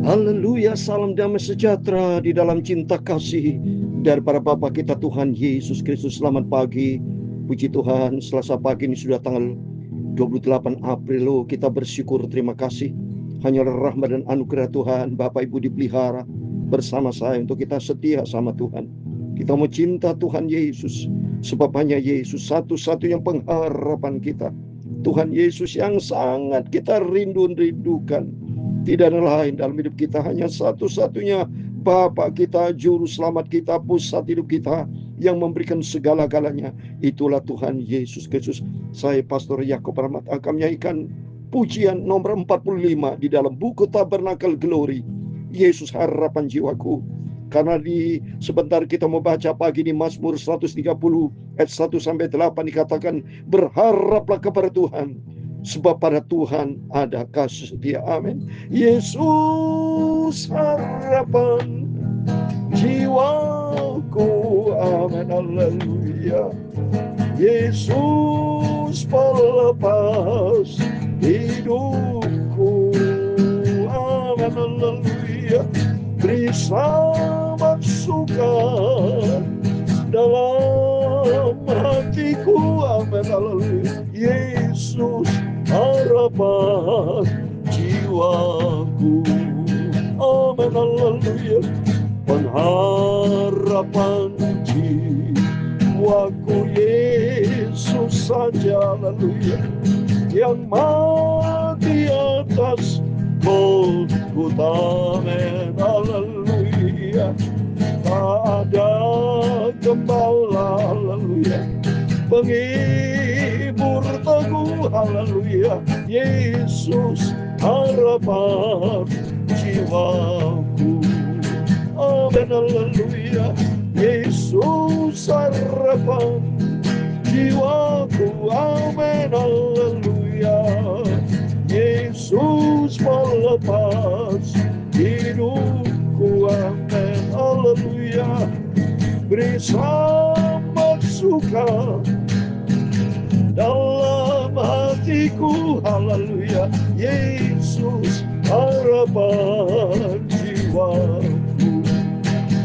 Haleluya, salam damai sejahtera di dalam cinta kasih daripada Bapa kita Tuhan Yesus Kristus. Selamat pagi, puji Tuhan. Selasa pagi ini sudah tanggal 28 April. Kita bersyukur, terima kasih. Hanyalah rahmat dan anugerah Tuhan, Bapak Ibu dipelihara bersama saya untuk kita setia sama Tuhan. Kita mau cinta Tuhan Yesus, sebab hanya Yesus satu-satunya pengharapan kita. Tuhan Yesus yang sangat kita rindukan. Tidak ada lain dalam hidup kita, hanya satu-satunya Bapa kita, Juru Selamat kita, pusat hidup kita, yang memberikan segala-galanya. Itulah Tuhan Yesus Kristus. Saya Pastor Yakob Rahmat akan menyanyikan pujian nomor 45 di dalam buku Tabernakel Glory, Yesus harapan jiwaku. Karena sebentar kita mau baca pagi ini Mazmur 130 ayat 1-8 dikatakan, berharaplah kepada Tuhan, sebab pada Tuhan ada kasih setia. Amin. Yesus harapan jiwaku. Amin. Haleluya. Yesus pelepas hidupku. Amin. Haleluya. Beri selamat suka dalam hatiku. Amin. Haleluya. Yesus harapan jiwaku. Amin. Haleluya. Pengharapan jiwaku Yesus saja. Haleluya. Yang mati atas Golgota. Amin. Haleluya. Tak ada gembala. Haleluya. Penghibur teguh. Haleluya. Yesus harapan jiwaku. Amin. Haleluya. Yesus harapan jiwaku. Amin. Haleluya. Yesus melepas hidupku. Amin. Haleluya. Beri selamat suka dalam hatiku. Haleluya. Yesus harapan jiwaku.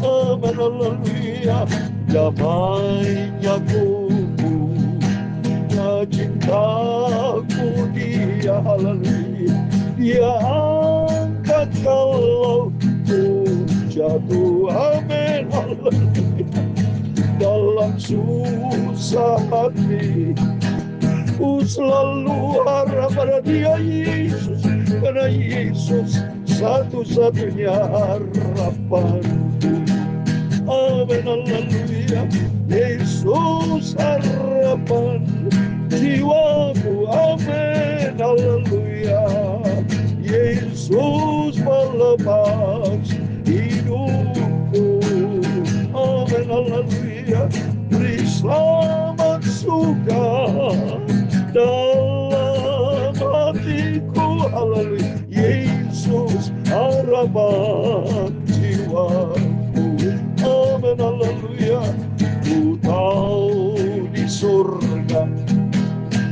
Amin. Haleluya. Damainya kuku, cintaku Dia. Haleluya. Dia angkat kalau ku jatuh. Amin. Haleluya. Dalam susah hati ku selalu harap pada Dia, Yesus. Karena Yesus satu-satunya harapanku. Amin. Haleluya. Yesus harapan jiwaku. Amin. Haleluya. Yesus melepas hidupku. Amin. Haleluya. Beri selamat suka dalam hatiku. Haleluya. Yesus harapan jiwaku. Amin. Haleluya. Ku tahu di surga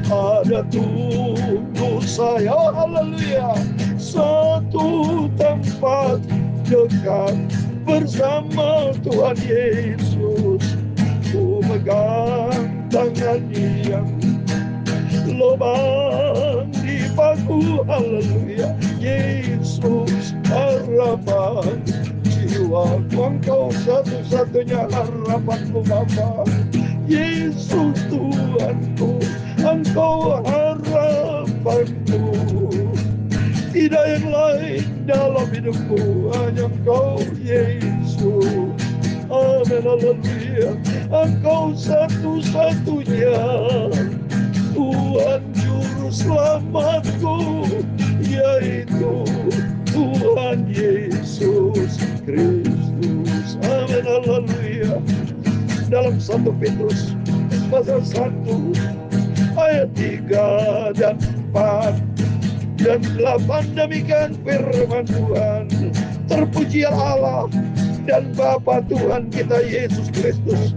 ada tunggu saya. Haleluya. Satu tempat dekat bersama Tuhan Yesus. Ku megang tangannya yang lubang di bahu. Haleluya. Yesus harapan jiwaku. Engkau satu-satunya harapanku Bapa. Yesus Tuhanku, Engkau harapanku. Tidak yang lain dalam hidupku, hanya Engkau Yesus. Amin. Haleluya. Engkau satu-satunya Tuhan Juru Selamatku, yaitu Tuhan Yesus Kristus. Amin. Haleluya. Dalam 1 Petrus pasal 1 ayat 3 dan 4 dan 8 demikian firman Tuhan. Terpujilah Allah dan Bapa Tuhan kita Yesus Kristus,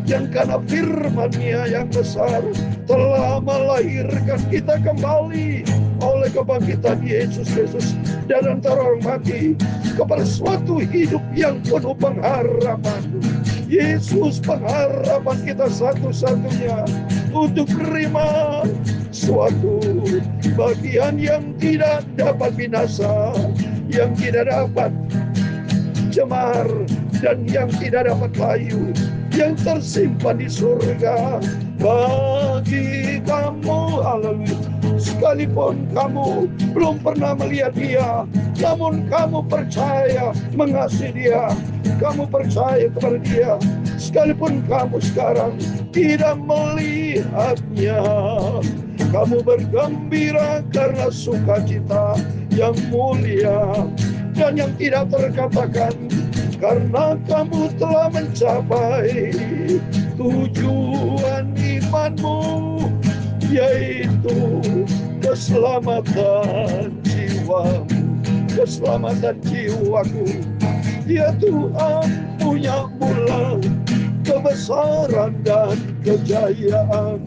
yang karena firman-Nya yang besar telah melahirkan kita kembali oleh kebangkitan Yesus Kristus dan antara orang mati kepada suatu hidup yang penuh pengharapan. Yesus pengharapan kita satu-satunya untuk menerima suatu bagian yang tidak dapat binasa, yang tidak dapat cemar, dan yang tidak dapat layu, yang tersimpan di surga bagi kamu. Haleluya. Sekalipun kamu belum pernah melihat Dia, namun kamu percaya mengasihi Dia, kamu percaya kepada Dia, sekalipun kamu sekarang tidak melihatnya, kamu bergembira karena sukacita yang mulia dan yang tidak terkatakan, karena kamu telah mencapai tujuan imanmu, yaitu keselamatan jiwamu, keselamatan jiwaku. Ya Tuhan punya mula kebesaran dan kejayaan,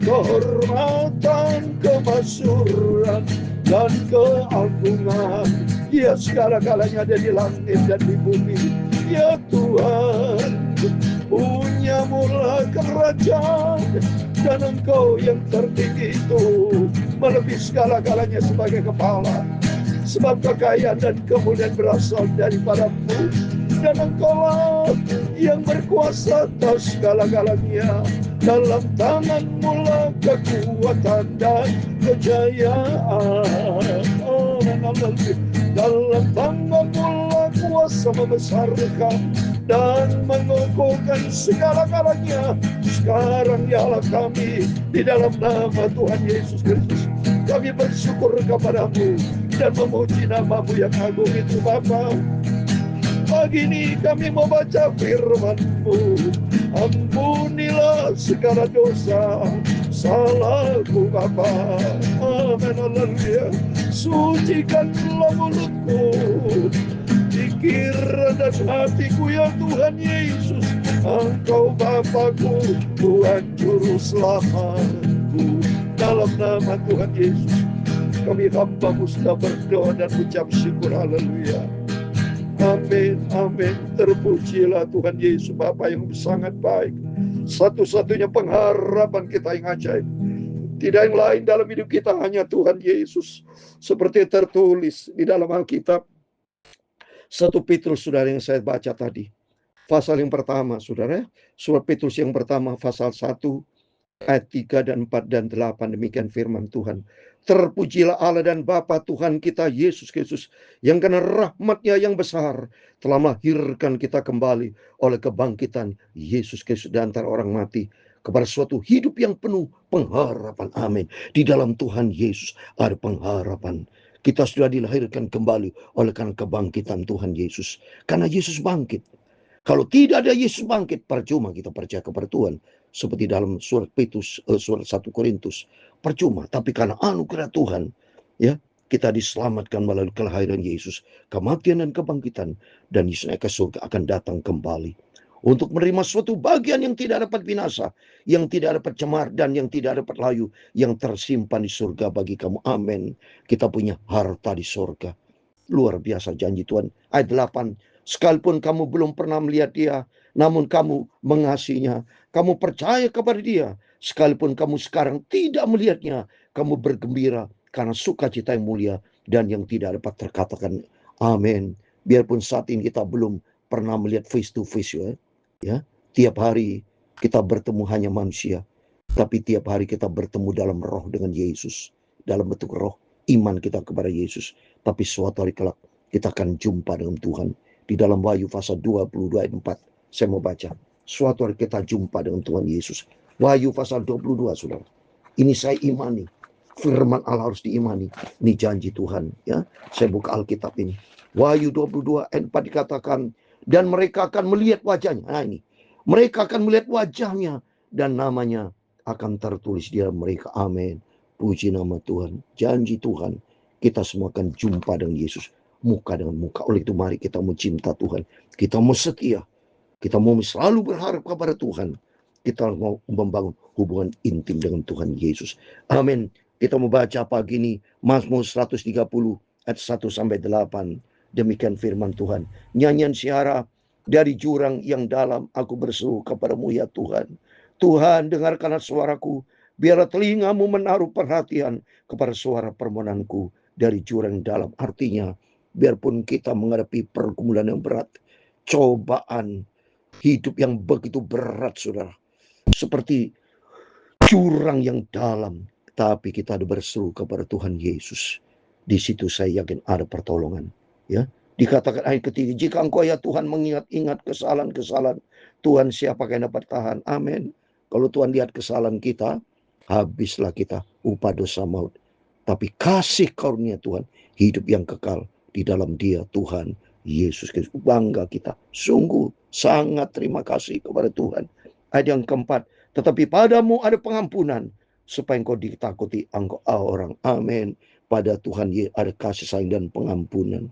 kehormatan, kemasyhuran, dan keagungan. Ya segala-galanya ada di langit dan di bumi. Ya Tuhan punya mula kerajaan, dan Engkau yang tertinggi itu melebihi segala-galanya sebagai kepala. Sebab kekayaan dan kemuliaan berasal daripadamu, dan Engkaulah yang berkuasa atas segala-galanya. Dalam tangan-Mu lah kekuatan dan kejayaan. Dalam tangan-Mu lah kuasa membesarkan dan mengukuhkan segala-galanya. Sekarang dialah kami di dalam nama Tuhan Yesus Kristus. Kami bersyukur kepada-Mu dan memuji nama-Mu yang agung itu Bapa. Pagi ini kami mau baca firman-Mu. Ampunilah segala dosa salahku Bapa. Amin. Haleluya. Sucikanlah mulutku, pikiran dan hatiku ya Tuhan Yesus. Engkau Bapakku, Tuhan Juru Selamatku. Dalam nama Tuhan Yesus, kami hamba-Mu sudah berdoa dan ucap syukur. Haleluya. Amin, amin. Terpujilah Tuhan Yesus Bapa yang sangat baik. Satu-satunya pengharapan kita yang ajaib. Tidak yang lain dalam hidup kita, hanya Tuhan Yesus. Seperti tertulis di dalam Alkitab 1 Petrus, saudara, yang saya baca tadi. Pasal yang pertama, saudara. Surat Petrus yang pertama, pasal 1, ayat 3 dan 4 dan 8. Demikian firman Tuhan. Terpujilah Allah dan Bapa Tuhan kita Yesus Kristus, yang karena rahmat-Nya yang besar telah melahirkan kita kembali oleh kebangkitan Yesus Kristus dari antara orang mati kepada suatu hidup yang penuh pengharapan. Amin. Di dalam Tuhan Yesus ada pengharapan. Kita sudah dilahirkan kembali oleh karena kebangkitan Tuhan Yesus. Karena Yesus bangkit. Kalau tidak ada Yesus bangkit, percuma kita percaya kepada Tuhan. Seperti dalam surat Petrus, surat 1 Korintus. Percuma. Tapi karena anugerah Tuhan, ya, kita diselamatkan melalui kelahiran Yesus, kematian dan kebangkitan, dan Yesus naik ke surga akan datang kembali untuk menerima suatu bagian yang tidak dapat binasa, yang tidak dapat cemar, dan yang tidak dapat layu, yang tersimpan di surga bagi kamu. Amin. Kita punya harta di surga. Luar biasa janji Tuhan. Ayat 8. Sekalipun kamu belum pernah melihat Dia, namun kamu mengasihinya, kamu percaya kepada Dia. Sekalipun kamu sekarang tidak melihatnya, kamu bergembira karena sukacita yang mulia dan yang tidak dapat terkatakan. Amin. Biarpun saat ini kita belum pernah melihat face to face, ya, tiap hari kita bertemu hanya manusia, tapi tiap hari kita bertemu dalam roh dengan Yesus, dalam bentuk roh iman kita kepada Yesus. Tapi suatu hari kelak kita akan jumpa dengan Tuhan. Di dalam Wahyu pasal 22 ayat 4, saya mau baca. Suatu hari kita jumpa dengan Tuhan Yesus. Wahyu pasal 22, saudara. Ini saya imani. Firman Allah harus diimani. Ini janji Tuhan, ya. Saya buka Alkitab ini. Wahyu 22 ayat 4 dikatakan, dan mereka akan melihat wajahnya. Nah ini. Mereka akan melihat wajahnya dan namanya akan tertulis di dalam mereka. Amin. Puji nama Tuhan. Janji Tuhan. Kita semua akan jumpa dengan Yesus. Muka dengan muka. Oleh itu mari kita mau cinta Tuhan. Kita mau setia. Kita mau selalu berharap kepada Tuhan. Kita mau membangun hubungan intim dengan Tuhan Yesus. Amin. Kita membaca pagi ini Mazmur 130 ayat 1 sampai 8. Demikian firman Tuhan. Nyanyian syara, dari jurang yang dalam aku berseru kepadamu ya Tuhan. Tuhan, dengarkanlah suaraku, biarlah telingamu menaruh perhatian kepada suara permohonanku dari jurang dalam. Artinya, biarpun kita menghadapi pergumulan yang berat, cobaan hidup yang begitu berat, saudara, seperti jurang yang dalam, tapi kita ada berseru kepada Tuhan Yesus. Di situ saya yakin ada pertolongan. Ya, dikatakan ayat ketiga, jika engkau ya Tuhan mengingat-ingat kesalahan-kesalahan, Tuhan siapa yang dapat tahan? Amin. Kalau Tuhan lihat kesalahan kita, habislah kita, upah dosa maut. Tapi kasih karunia Tuhan, hidup yang kekal di dalam Dia, Tuhan Yesus Kristus. Bangga kita, sungguh sangat terima kasih kepada Tuhan. Ayat yang keempat, tetapi padamu ada pengampunan, supaya engkau ditakuti engkau orang. Amin. Pada Tuhan ada kasih sayang dan pengampunan.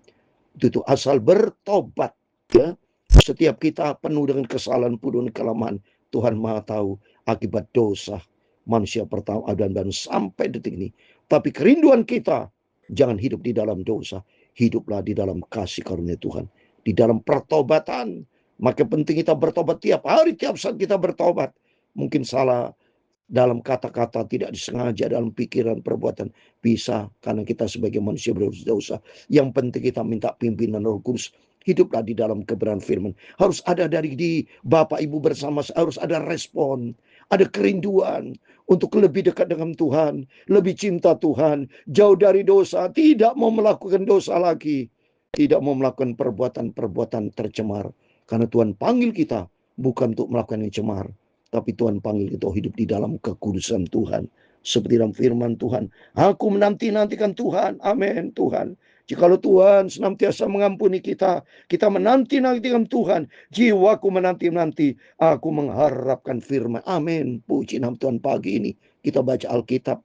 Itu asal bertobat. Ya. Setiap kita penuh dengan kesalahan, penuh dengan kelemahan, Tuhan Maha tahu akibat dosa manusia pertama Adam dan sampai detik ini. Tapi kerinduan kita, jangan hidup di dalam dosa, hiduplah di dalam kasih karunia Tuhan, di dalam pertobatan. Maka penting kita bertobat tiap hari, tiap saat kita bertobat. Mungkin salah dalam kata-kata, tidak disengaja, dalam pikiran, perbuatan, bisa karena kita sebagai manusia berdosa. Yang penting kita minta pimpinan Roh Kudus. Hiduplah di dalam kebenaran firman. Harus ada dari di Bapak Ibu bersama, harus ada respon, ada kerinduan untuk lebih dekat dengan Tuhan, lebih cinta Tuhan, jauh dari dosa, tidak mau melakukan dosa lagi, tidak mau melakukan perbuatan-perbuatan tercemar. Karena Tuhan panggil kita bukan untuk melakukan yang cemar, tapi Tuhan panggil kita hidup di dalam kekudusan Tuhan. Seperti dalam firman Tuhan, aku menanti-nantikan Tuhan. Amin Tuhan. Jikalau Tuhan senantiasa mengampuni kita, kita menanti-nantikan Tuhan. Jiwaku menanti-nanti, aku mengharapkan firman. Amin. Puji nama Tuhan. Pagi ini kita baca Alkitab.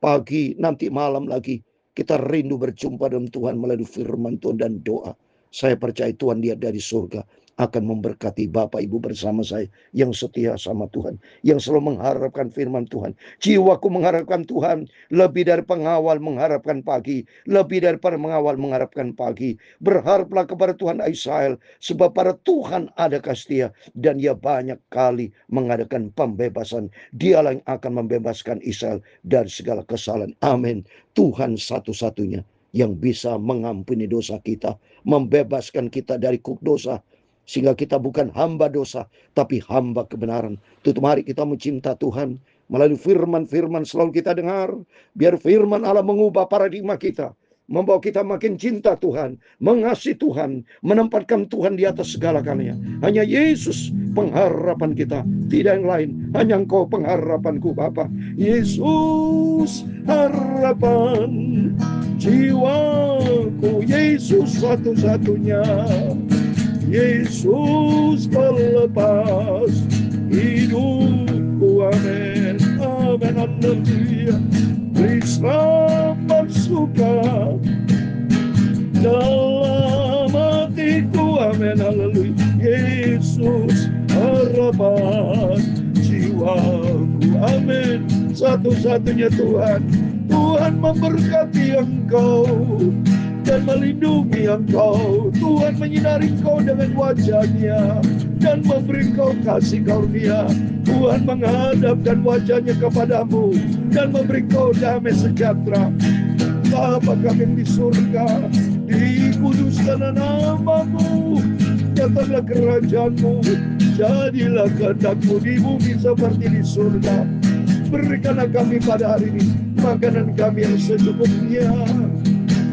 Pagi, nanti malam lagi. Kita rindu berjumpa dengan Tuhan melalui firman Tuhan dan doa. Saya percaya Tuhan lihat dari surga akan memberkati Bapak Ibu bersama saya yang setia sama Tuhan, yang selalu mengharapkan firman Tuhan. Jiwaku mengharapkan Tuhan lebih dari pengawal mengharapkan pagi, lebih daripada mengawal mengharapkan pagi. Berharaplah kepada Tuhan Israel, sebab pada Tuhan ada kasih dan Ia banyak kali mengadakan pembebasan. Dialah yang akan membebaskan Israel dari segala kesalahan. Amin. Tuhan satu-satunya yang bisa mengampuni dosa kita, membebaskan kita dari kuk dosa, sehingga kita bukan hamba dosa, tapi hamba kebenaran. Tutup hari kita mencinta Tuhan. Melalui firman-firman selalu kita dengar. Biar firman Allah mengubah paradigma kita. Membawa kita makin cinta Tuhan. Mengasihi Tuhan. Menempatkan Tuhan di atas segala-galanya. Hanya Yesus pengharapan kita. Tidak yang lain. Hanya Engkau pengharapanku Bapa. Yesus harapan jiwaku. Yesus satu-satunya. Yesus pelepas hidupku. Amin. Amin. Haleluya. Beri selamat suka dalam hatiku. Amin. Haleluya. Yesus harapan jiwaku. Amin. Satu-satunya Tuhan. Tuhan memberkati engkau dan melindungi engkau. Tuhan menyinari engkau dengan wajah-Nya dan memberi engkau kasih karunia. Tuhan menghadapkan wajah-Nya kepadamu dan memberi engkau damai sejahtera. Bapa kami di surga, dikuduskanlah nama-Mu, datanglah kerajaan-Mu, jadilah kehendak-Mu di bumi seperti di surga. Berikanlah kami pada hari ini makanan kami yang secukupnya,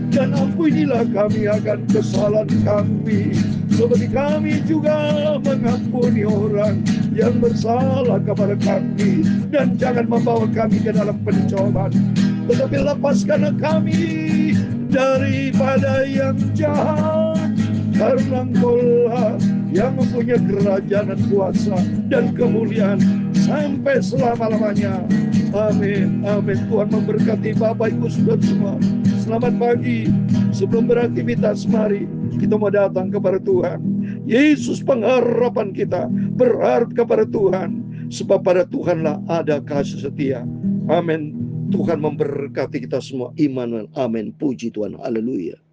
dan ampunilah kami akan kesalahan kami, seperti kami juga mengampuni orang yang bersalah kepada kami. Dan jangan membawa kami ke dalam pencobaan, tetapi lepaskanlah kami daripada yang jahat, karena Engkau-lah yang mempunyai kerajaan dan kuasa dan kemuliaan sampai selama-lamanya. Amin. Amin. Tuhan memberkati Bapak Ibu Saudara semua. Selamat pagi. Sebelum beraktivitas, mari kita mau datang kepada Tuhan. Yesus pengharapan kita. Berharap kepada Tuhan, sebab pada Tuhanlah ada kasih setia. Amin. Tuhan memberkati kita semua. Immanuel. Amin. Puji Tuhan. Haleluya.